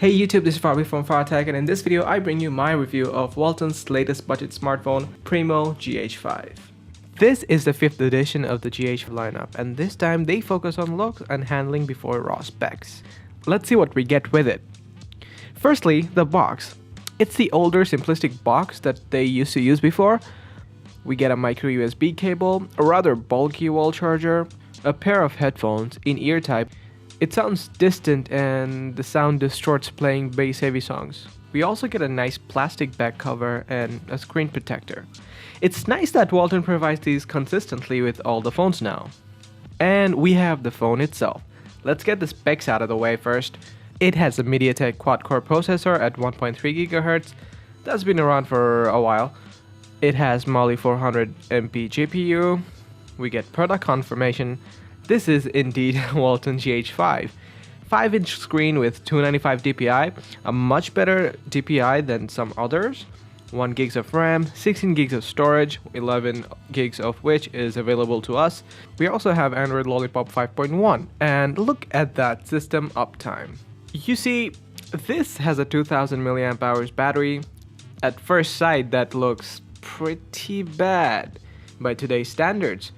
Hey YouTube, this is Fabi from Fartech, and in this video I bring you my review of Walton's latest budget smartphone, Primo GH5. This is the 5th edition of the GH lineup, and this time they focus on looks and handling before raw specs. Let's see what we get with it. Firstly, the box. It's the older simplistic box that they used to use before. We get a micro USB cable, a rather bulky wall charger, a pair of headphones in ear type. It sounds distant and the sound distorts playing bass-heavy songs. We also get a nice plastic back cover and a screen protector. It's nice that Walton provides these consistently with all the phones now. And we have the phone itself. Let's get the specs out of the way first. It has a MediaTek quad-core processor at 1.3 GHz. That's been around for a while. It has Mali 400 MP GPU. We get product confirmation. This is indeed Walton GH5. 5-inch screen with 295 dpi, a much better DPI than some others. 1 gigs of RAM, 16 gigs of storage, 11 gigs of which is available to us. We also have Android Lollipop 5.1, and look at that system uptime. You see, this has a 2000 mAh battery. At first sight, that looks pretty bad by today's standards,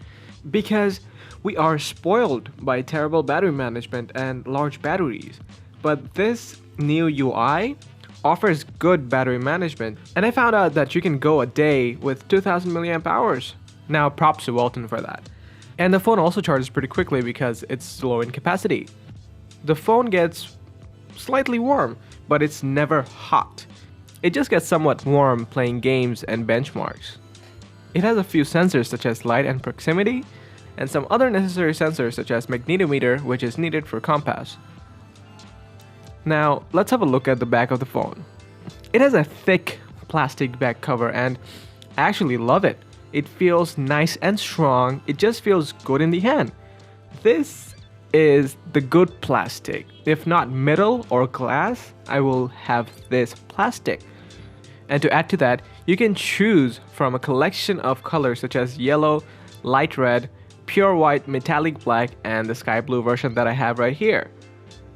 because we are spoiled by terrible battery management and large batteries. But this new UI offers good battery management, and I found out that you can go a day with 2000 mAh. Now props to Walton for that. And the phone also charges pretty quickly because it's low in capacity. The phone gets slightly warm, but it's never hot. It just gets somewhat warm playing games and benchmarks. It has a few sensors such as light and proximity, and some other necessary sensors such as magnetometer, which is needed for compass. Now, let's have a look at the back of the phone. It has a thick plastic back cover, and I actually love it. It feels nice and strong. It just feels good in the hand. This is the good plastic. If not metal or glass, I will have this plastic. And to add to that, you can choose from a collection of colors such as yellow, light red, pure white, metallic black, and the sky blue version that I have right here.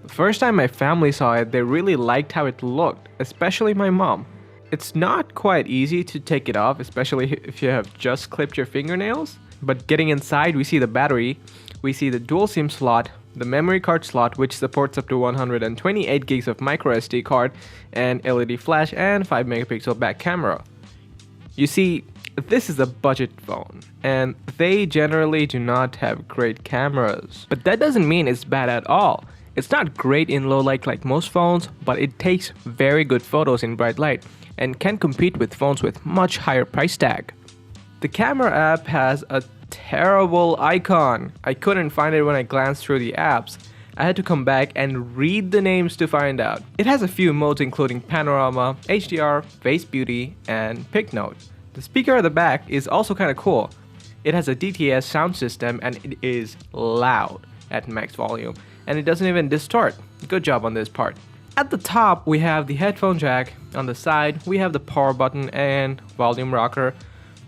The first time my family saw it, they really liked how it looked, especially my mom. It's not quite easy to take it off, especially if you have just clipped your fingernails. But getting inside, we see the battery, we see the dual SIM slot, the memory card slot which supports up to 128 gigs of micro SD card, and LED flash and 5 megapixel back camera. You see, this is a budget phone, and they generally do not have great cameras. But that doesn't mean it's bad at all. It's not great in low light like most phones, but it takes very good photos in bright light and can compete with phones with much higher price tag. The camera app has a terrible icon. I couldn't find it when I glanced through the apps. I had to come back and read the names to find out. It has a few modes including panorama, HDR, face beauty, and pic note. The speaker at the back is also kind of cool. It has a DTS sound system and it is loud at max volume, and it doesn't even distort. Good job on this part. At the top we have the headphone jack. On the side we have the power button and volume rocker.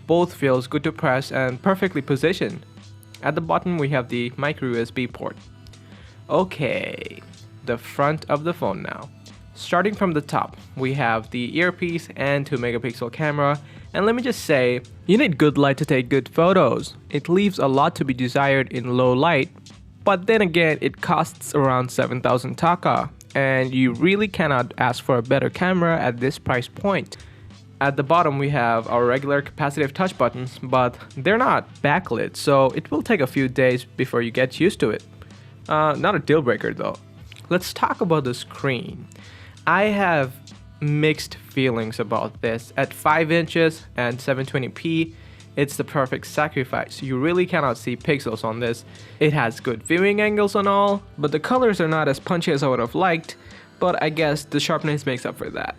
Both feels good to press and perfectly positioned. At the bottom we have the micro USB port. Okay, the front of the phone now. Starting from the top, we have the earpiece and 2 megapixel camera, and let me just say, you need good light to take good photos. It leaves a lot to be desired in low light, but then again it costs around 7,000 taka, and you really cannot ask for a better camera at this price point. At the bottom we have our regular capacitive touch buttons, but they're not backlit, so it will take a few days before you get used to it. Not a deal breaker though. Let's talk about the screen. I have mixed feelings about this. At 5 inches and 720p, it's the perfect sacrifice. You really cannot see pixels on this. It has good viewing angles and all, but the colors are not as punchy as I would have liked, but I guess the sharpness makes up for that.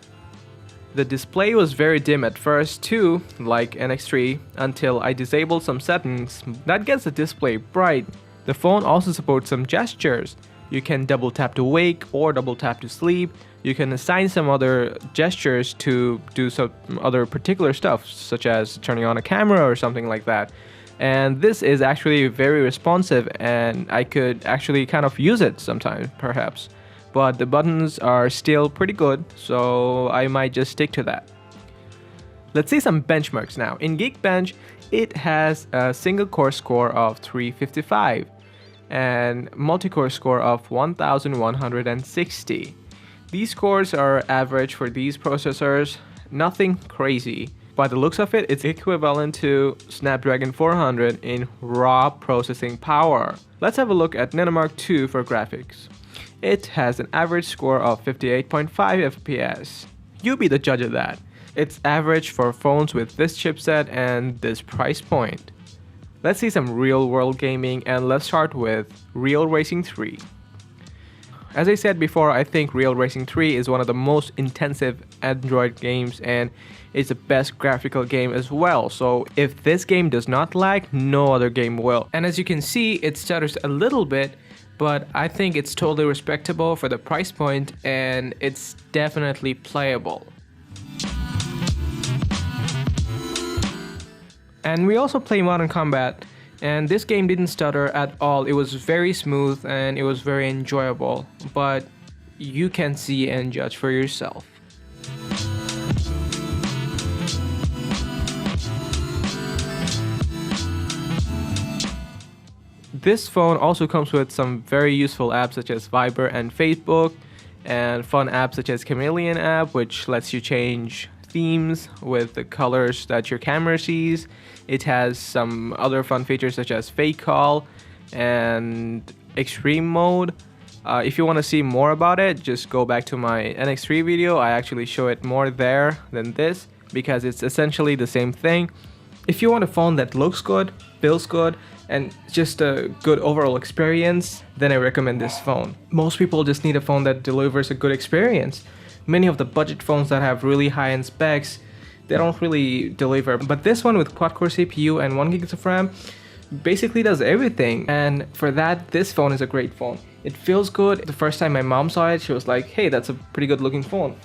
The display was very dim at first too, like NX3, until I disabled some settings that gets the display bright. The phone also supports some gestures. You can double tap to wake or double tap to sleep. You can assign some other gestures to do some other particular stuff, such as turning on a camera or something like that. And this is actually very responsive, and I could actually kind of use it sometimes, perhaps. but the buttons are still pretty good, so I might just stick to that. Let's see some benchmarks now. In Geekbench, it has a single core score of 355 and multi-core score of 1160. These scores are average for these processors, nothing crazy. By the looks of it, it's equivalent to Snapdragon 400 in raw processing power. Let's have a look at Nanomark 2 for graphics. It has an average score of 58.5 FPS. You be the judge of that. It's average for phones with this chipset and this price point. Let's see some real-world gaming, and let's start with Real Racing 3. As I said before, I think Real Racing 3 is one of the most intensive Android games, and it's the best graphical game as well. So if this game does not lag, no other game will. And as you can see, it stutters a little bit, but I think it's totally respectable for the price point, and it's definitely playable. And we also play Modern Combat, and this game didn't stutter at all. It was very smooth and it was very enjoyable, but you can see and judge for yourself. This phone also comes with some very useful apps such as Viber and Facebook, and fun apps such as Chameleon app, which lets you change themes with the colors that your camera sees. It has some other fun features such as fake call and extreme mode. If you want to see more about it, just go back to my NX3 video. I actually show it more there than this because it's essentially the same thing. If you want a phone that looks good, feels good, and just a good overall experience, then I recommend this phone. Most people just need a phone that delivers a good experience. Many of the budget phones that have really high-end specs, they don't really deliver. But this one with quad-core CPU and 1 GB of RAM basically does everything. And for that, this phone is a great phone. It feels good. The first time my mom saw it, she was like, hey, that's a pretty good looking phone.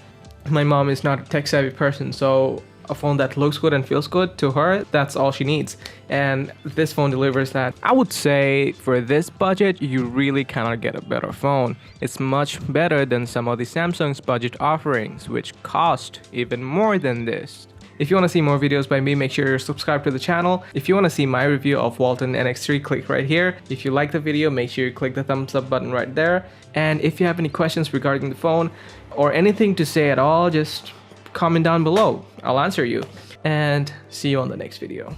My mom is not a tech-savvy person, so a phone that looks good and feels good, to her, that's all she needs. And this phone delivers that. I would say for this budget, you really cannot get a better phone. It's much better than some of the Samsung's budget offerings, which cost even more than this. If you want to see more videos by me, make sure you're subscribed to the channel. If you want to see my review of Walton NX3, click right here. If you like the video, make sure you click the thumbs up button right there. And if you have any questions regarding the phone or anything to say at all, just comment down below. I'll answer you. And see you on the next video.